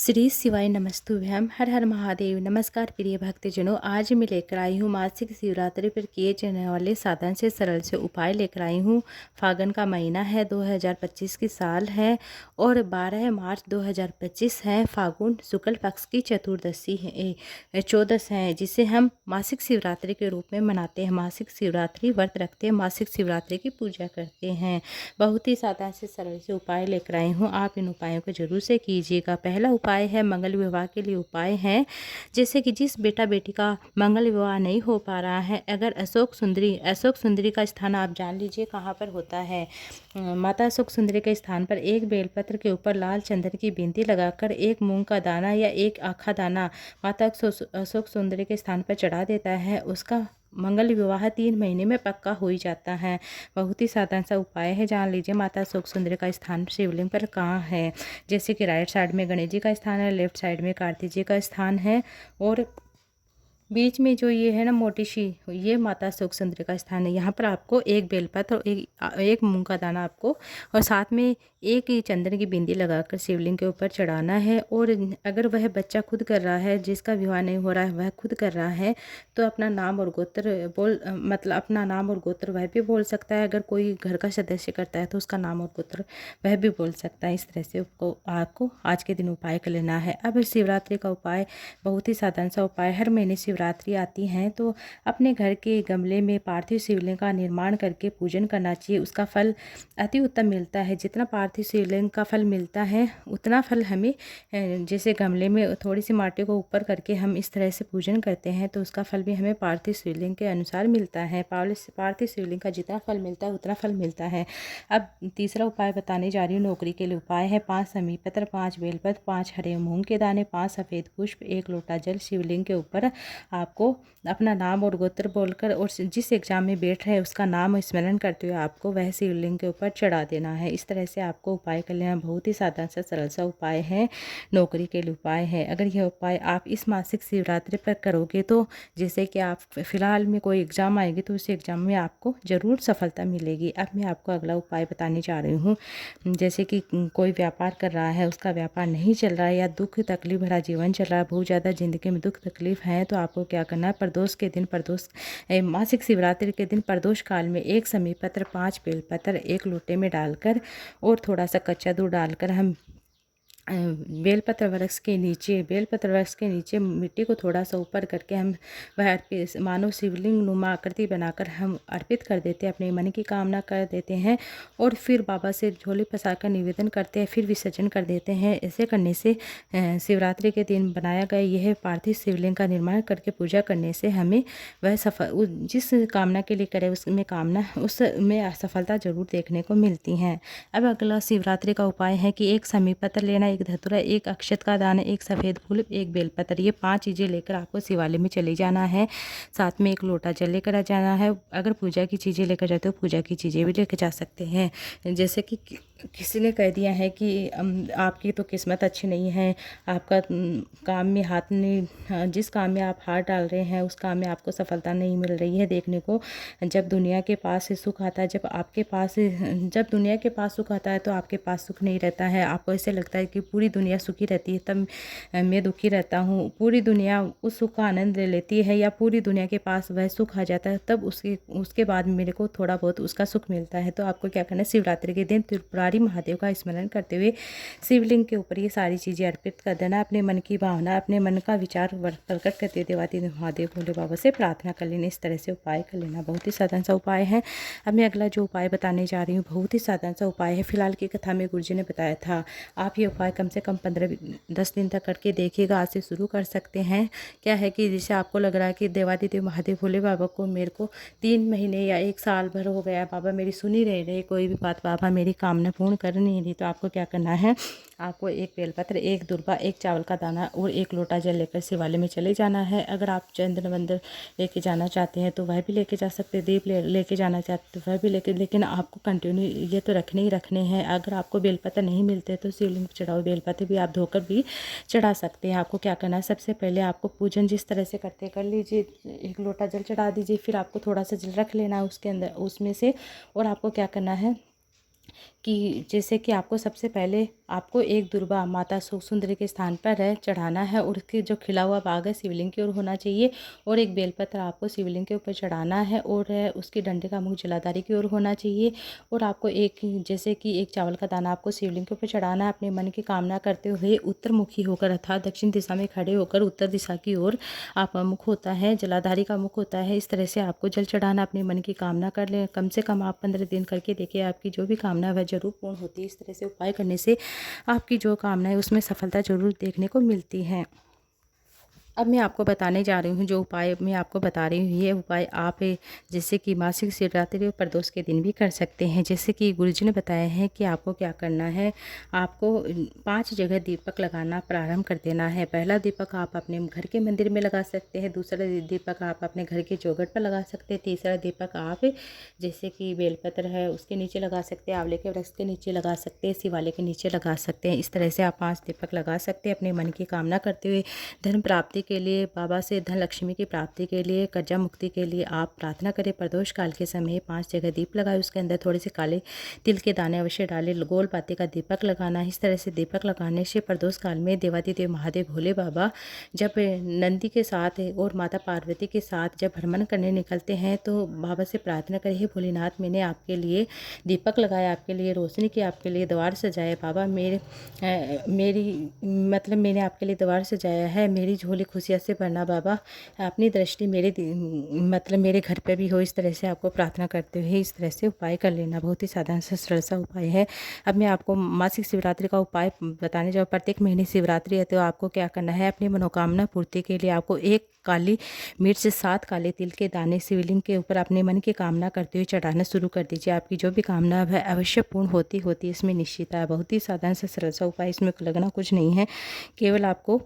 श्री शिवाय नमस्तुभ्यम। हर हर महादेव। नमस्कार प्रिय भक्तजनों, आज मैं लेकर आई हूँ मासिक शिवरात्रि पर किए जाने वाले साधन से सरल से उपाय लेकर आई हूँ। फागुन का महीना है, 2025 की साल है और 12 मार्च 2025 है। फागुन शुक्ल पक्ष की चतुर्दशी है, चौदस है, जिसे हम मासिक शिवरात्रि के रूप में मनाते हैं। मासिक शिवरात्रि व्रत रखते हैं, मासिक शिवरात्रि की पूजा करते हैं। बहुत ही साधन से सरल से उपाय लेकर आई हूँ, आप इन उपायों को जरूर से कीजिएगा। पहला उपाय है मंगल विवाह के लिए उपाय है। जैसे कि जिस बेटा बेटी का मंगल विवाह नहीं हो पा रहा है, अगर अशोक सुंदरी का स्थान आप जान लीजिए कहाँ पर होता है। माता अशोक सुंदरी के स्थान पर एक बेलपत्र के ऊपर लाल चंदन की बिंदी लगाकर एक मूंग का दाना या एक आखा दाना माता अशोक सुंदरी के स्थान पर चढ़ा देता है, उसका मंगल विवाह 3 महीने में पक्का हो ही जाता है। बहुत ही साधारण सा उपाय है। जान लीजिए माता अशोक सुंदरी का स्थान शिवलिंग पर कहाँ है। जैसे कि राइट साइड में गणेश जी का स्थान है, लेफ्ट साइड में कार्तिक जी का स्थान है और बीच में जो ये है ना मोटी सी, ये माता अशोक सुंदरी का स्थान है। यहाँ पर आपको एक बेलपत्र और एक मूंग का दाना आपको और साथ में एक ही चंदन की बिंदी लगाकर शिवलिंग के ऊपर चढ़ाना है। और अगर वह बच्चा खुद कर रहा है, जिसका विवाह नहीं हो रहा है, वह खुद कर रहा है, तो अपना नाम और गोत्र मतलब अपना नाम और गोत्र वह भी बोल सकता है। अगर कोई घर का सदस्य करता है तो उसका नाम और गोत्र वह भी बोल सकता है। इस तरह से आपको आज के दिन उपाय कर लेना है। अब शिवरात्रि का उपाय बहुत ही साधारण सा उपाय। हर महीने शिवरात्रि आती है तो अपने घर के गमले में पार्थिव शिवलिंग का निर्माण करके पूजन करना चाहिए। उसका फल अति उत्तम मिलता है। जितना पार्थिव शिवलिंग का फल मिलता है उतना फल हमें, जैसे गमले में थोड़ी सी माटी को ऊपर करके हम इस तरह से पूजन करते हैं तो उसका फल भी हमें पार्थिव शिवलिंग के अनुसार मिलता है। पार्थिव शिवलिंग का जितना फल मिलता है उतना फल मिलता है। अब तीसरा उपाय बताने जा रही हूँ। नौकरी के लिए उपाय है 5 समी पत्र, 5 बेलपत्र, 5 हरे मूंग के दाने, 5 सफ़ेद पुष्प, 1 लोटा जल शिवलिंग के ऊपर आपको अपना नाम और गोत्र बोलकर और जिस एग्जाम में बैठ रहे हैं उसका नाम स्मरण करते हुए आपको वह शिवलिंग के ऊपर चढ़ा देना है। इस तरह से आपको उपाय कर लेना। बहुत ही साधारण सा सरल सा उपाय है, नौकरी के लिए उपाय है। अगर यह उपाय आप इस मासिक शिवरात्रि पर करोगे तो जैसे कि आप फिलहाल में कोई एग्ज़ाम आएगी तो उस एग्ज़ाम में आपको ज़रूर सफलता मिलेगी। अब मैं आपको अगला उपाय बताने जा रही हूँ। जैसे कि कोई व्यापार कर रहा है, उसका व्यापार नहीं चल रहा है या दुख तकलीफ भरा जीवन चल रहा है, बहुत ज़्यादा ज़िंदगी में दुख तकलीफ है, तो आपको क्या करना है। प्रदोष के दिन, मासिक शिवरात्रि के दिन प्रदोष काल में 1 समी पत्र, 5 बेलपत्र एक लोटे में डालकर और थोड़ा सा कच्चा दूध डालकर हम बेलपत्र वृक्ष के नीचे मिट्टी को थोड़ा सा ऊपर करके हम वह मानो शिवलिंग नुमा आकृति बनाकर हम अर्पित कर देते हैं, अपने मन की कामना कर देते हैं और फिर बाबा से झोली पसाकर निवेदन करते हैं, फिर विसर्जन कर देते हैं। ऐसे करने से शिवरात्रि के दिन बनाया गया यह पार्थिव शिवलिंग का निर्माण करके पूजा करने से हमें वह जिस कामना के लिए करे उसमें सफलता जरूर देखने को मिलती है। अब अगला शिवरात्रि का उपाय है कि 1 समी पत्र लेना, 1 धतूरा, 1 अक्षत का दाना, 1 सफ़ेद फूल, 1 बेलपत्र। ये 5 चीज़ें लेकर आपको शिवालय में चले जाना है। साथ में 1 लोटा जल लेकर आ जाना है। अगर पूजा की चीज़ें लेकर जाते हो पूजा की चीज़ें भी लेकर जा सकते हैं। जैसे कि किसी ने कह दिया है कि आपकी तो किस्मत अच्छी नहीं है, आपका काम में हाथ नहीं, जिस काम में आप हाथ डाल रहे हैं उस काम में आपको सफलता नहीं मिल रही है देखने को। जब दुनिया के पास से सुख आता है, जब दुनिया के पास सुख आता है तो आपके पास सुख नहीं रहता है। आपको ऐसे लगता है कि पूरी दुनिया सुखी रहती है तब मैं दुखी रहता हूँ। पूरी दुनिया उस सुख का आनंद ले लेती है या पूरी दुनिया के पास वह सुख आ जाता है तब उसके बाद मेरे को थोड़ा बहुत उसका सुख मिलता है। तो आपको क्या करना है, शिवरात्रि के दिन त्रिपुरारी महादेव का स्मरण करते हुए शिवलिंग के ऊपर ये सारी चीज़ें अर्पित कर देना। अपने मन की भावना, अपने मन का विचार प्रकट करते देवाती महादेव भोले बाबा से प्रार्थना कर लेना। इस तरह से उपाय कर लेना। बहुत ही साधारण सा उपाय है। अब मैं अगला जो उपाय बताने जा रही हूँ बहुत ही साधारण सा उपाय है। फिलहाल की कथा में गुरुजी ने बताया था, आप ये उपाय कम से कम 15-10 दिन तक करके देखिएगा। आज से शुरू कर सकते हैं। क्या है कि जैसे आपको लग रहा है कि देवादिदेव महादेव भोले बाबा को मेरे को 3 महीने या 1 साल भर हो गया, बाबा मेरी सुनी नहीं रहे कोई भी बात, बाबा मेरी कामना पूर्ण कर नहीं रही, तो आपको क्या करना है, आपको 1 बेलपत्र, 1 दुर्बा, 1 चावल का दाना और 1 लोटा जल लेकर शिवालय में चले जाना है। अगर आप चंद्र मंदिर लेके जाना चाहते हैं तो वह भी लेके जा सकते हैं। दीप लेके जाना चाहते हैं तो वह भी लेकिन आपको कंटिन्यू ये तो रखने ही रखने हैं। अगर आपको बेलपत्र नहीं मिलते तो शिवलिंग पर चढ़ाओ बेलपत्र भी आप धोकर भी चढ़ा सकते हैं। आपको क्या करना है, सबसे पहले आपको पूजन जिस तरह से करते कर लीजिए। 1 लोटा जल चढ़ा दीजिए, फिर आपको थोड़ा सा जल रख लेना है उसके अंदर उसमें से, और आपको क्या करना है कि जैसे कि आपको सबसे पहले आपको एक दुर्वा माता सुख सुंदरी के स्थान पर है चढ़ाना है और उसके जो खिला हुआ भाग है शिवलिंग की ओर होना चाहिए और एक बेलपत्र आपको शिवलिंग के ऊपर चढ़ाना है और उसकी डंडे का मुख जलाधारी की ओर होना चाहिए और आपको एक जैसे कि एक चावल का दाना आपको शिवलिंग के ऊपर चढ़ाना है। अपने मन की कामना करते हुए उत्तरमुखी होकर अर्थात दक्षिण दिशा में खड़े होकर उत्तर दिशा की ओर आपका मुख होता है, जलाधारी का मुख होता है। इस तरह से आपको जल चढ़ाना, अपने मन की कामना कर लें। कम से कम आप 15 दिन करके देखिए, आपकी जो भी कामना है वह जरूर पूर्ण होती है। इस तरह से उपाय करने से आपकी जो कामना है उसमें सफलता जरूर देखने को मिलती है। अब मैं आपको बताने जा रही हूँ, जो उपाय मैं आपको बता रही हूँ ये उपाय आप जैसे कि मासिक शिवरात्रि और प्रदोष के दिन भी कर सकते हैं। जैसे कि गुरुजी ने बताया है कि आपको क्या करना है, आपको 5 जगह दीपक लगाना प्रारंभ कर देना है। पहला दीपक आप अपने घर के मंदिर में लगा सकते हैं, दूसरा दीपक आप अपने घर के चौखट पर लगा सकते हैं, तीसरा दीपक आप जैसे कि बेलपत्र है उसके नीचे लगा सकते हैं, आंवले के वृक्ष के नीचे लगा सकते हैं, शिवालय के नीचे लगा सकते हैं। इस तरह से आप 5 दीपक लगा सकते हैं अपने मन की कामना करते हुए। धन प्राप्ति के लिए, बाबा से धन लक्ष्मी की प्राप्ति के लिए, कर्जा मुक्ति के लिए आप प्रार्थना करें। प्रदोष काल के समय 5 जगह दीप लगाए, उसके अंदर थोड़े से काले तिल के दाने अवश्य डालें। गोल पाती का दीपक लगाना। इस तरह से दीपक लगाने से प्रदोष काल में देवादिदेव महादेव भोले बाबा जब नंदी के साथ और माता पार्वती के साथ जब भ्रमण करने निकलते हैं तो बाबा से प्रार्थना करें, हे भोलेनाथ मैंने आपके लिए दीपक लगाया, आपके लिए रोशनी की, आपके लिए द्वार सजाए। बाबा मैंने आपके लिए द्वार सजाया है, मेरी झोली खुशियाँ से भरना बाबा, अपनी दृष्टि मेरे घर पे भी हो। इस तरह से आपको प्रार्थना करते हुए इस तरह से उपाय कर लेना। बहुत ही साधारण सा सरल सा उपाय है। अब मैं आपको मासिक शिवरात्रि का उपाय बताने जाऊँ। प्रत्येक महीने शिवरात्रि है तो आपको क्या करना है, अपनी मनोकामना पूर्ति के लिए आपको 1 काली मिर्च 7 काले तिल के दाने शिवलिंग के ऊपर अपने मन की कामना करते हुए चढ़ाना शुरू कर दीजिए। आपकी जो भी कामना है अवश्य पूर्ण होती इसमें निश्चित है। बहुत ही साधारण सा सरल सा उपाय, इसमें लगना कुछ नहीं है, केवल आपको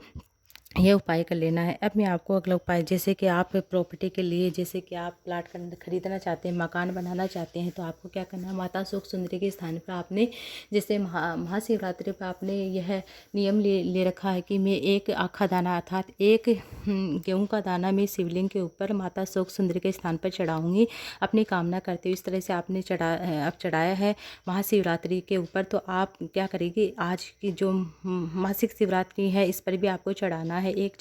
ये उपाय कर लेना है। अब मैं आपको अगला उपाय, जैसे कि आप प्रॉपर्टी के लिए, जैसे कि आप प्लाट खरीदना चाहते हैं, मकान बनाना चाहते हैं, तो आपको क्या करना है, माता सुख सुंदरी के स्थान पर आपने जैसे महाशिवरात्रि पर आपने यह नियम ले रखा है कि मैं 1 आखा दाना अर्थात 1 गेहूँ का दाना मैं शिवलिंग के ऊपर माता सुख सुंदरी के स्थान पर चढ़ाऊँगी अपनी कामना करते हुए। इस तरह से आपने चढ़ाया है महाशिवरात्रि के ऊपर, तो आप क्या करेंगे, आज की जो मासिक शिवरात्रि है इस पर भी आपको चढ़ाना है। एक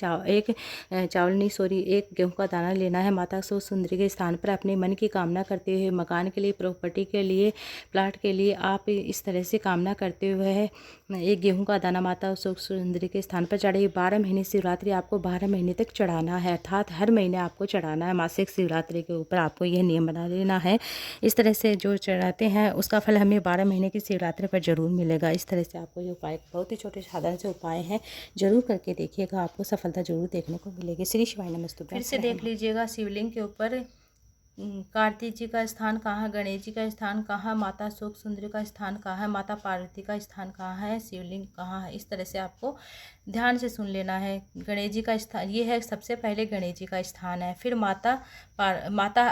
गेहूं का दाना लेना है। माता सुख सुंदरी के स्थान पर अपने मन की कामना करते हुए, मकान के लिए, प्रॉपर्टी के लिए, प्लाट के लिए आप इस तरह से कामना करते हुए 1 गेहूं का दाना माता सुख सुंदरी के स्थान पर चढ़ाइए। 12 महीने शिवरात्रि आपको 12 महीने तक चढ़ाना है, अर्थात हर महीने आपको चढ़ाना है। मासिक शिवरात्रि के ऊपर आपको यह नियम बना लेना है। इस तरह से जो चढ़ाते हैं उसका फल हमें 12 महीने की शिवरात्रि पर जरूर मिलेगा। इस तरह से आपको ये उपाय, बहुत ही छोटे साधारण से उपाय हैं, जरूर करके देखिएगा, आपको सफलता जरूर देखने को मिलेगी। श्री शिवाय नमस्तुभ्यं। फिर से देख लीजिएगा, शिवलिंग के ऊपर कार्तिक जी का स्थान कहाँ, गणेश जी का स्थान कहाँ, माता सुख सुंदरी का स्थान कहाँ है, माता पार्वती का स्थान कहाँ है, शिवलिंग कहाँ है। इस तरह से आपको ध्यान से सुन लेना है। गणेश जी का स्थान ये है, सबसे पहले गणेश जी का स्थान है, फिर माता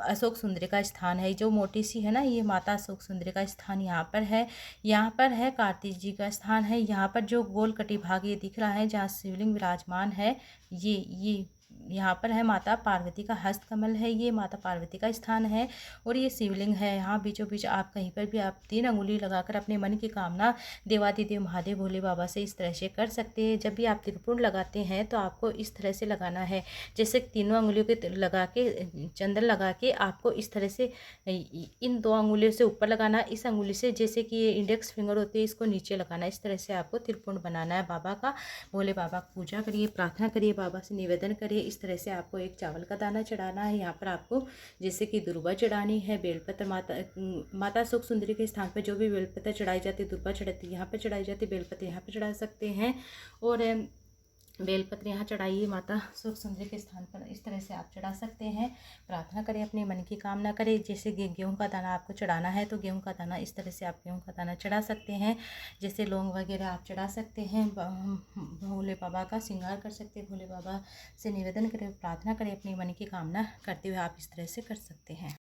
अशोक सुंदरी का स्थान है, जो मोटी सी है ना, ये माता अशोक सुंदरी का स्थान यहाँ पर है। यहाँ पर है कार्तिक जी का स्थान है। यहाँ पर जो गोल कटी भाग ये दिख रहा है जहाँ शिवलिंग विराजमान है, ये यहाँ पर है माता पार्वती का हस्त कमल है, ये माता पार्वती का स्थान है और ये शिवलिंग है। यहाँ बीचों बीच आप कहीं पर भी आप 3 अंगुली लगाकर अपने मन की कामना देवादिदेव महादेव भोले बाबा से इस तरह से कर सकते हैं। जब भी आप त्रिपुंड लगाते हैं तो आपको इस तरह से लगाना है, जैसे तीनों अंगुलियों के लगा के चंदन लगा के आपको इस तरह से इन 2 अंगुलियों से ऊपर लगाना, इस अंगुली से जैसे कि ये इंडेक्स फिंगर होती है इसको नीचे लगाना। इस तरह से आपको त्रिपुंड बनाना है बाबा का। भोले बाबा की पूजा करिए, प्रार्थना करिए, बाबा से निवेदन करिए। इस तरह से आपको 1 चावल का दाना चढ़ाना है। यहाँ पर आपको जैसे कि दुर्वा चढ़ानी है, बेलपत्र माता सुख सुंदरी के स्थान पर जो भी बेलपत्र चढ़ाई जाती है, दुर्वा चढ़ाती यहाँ पर चढ़ाई जाती है, बेलपत्र यहाँ पर चढ़ा सकते हैं और बेलपत्र यहाँ चढ़ाइए माता सुख सुंदरी के स्थान पर। इस तरह से आप चढ़ा सकते हैं। प्रार्थना करें, अपने मन की कामना करें। जैसे गेहूं का दाना आपको चढ़ाना है तो गेहूं का दाना इस तरह से आप गेहूं का दाना चढ़ा सकते हैं। जैसे लौंग वगैरह आप चढ़ा सकते हैं। भोले बाबा का श्रृंगार कर सकते हैं, भोले बाबा से निवेदन करें, प्रार्थना करें, अपने मन की कामना करते हुए आप इस तरह से कर सकते हैं।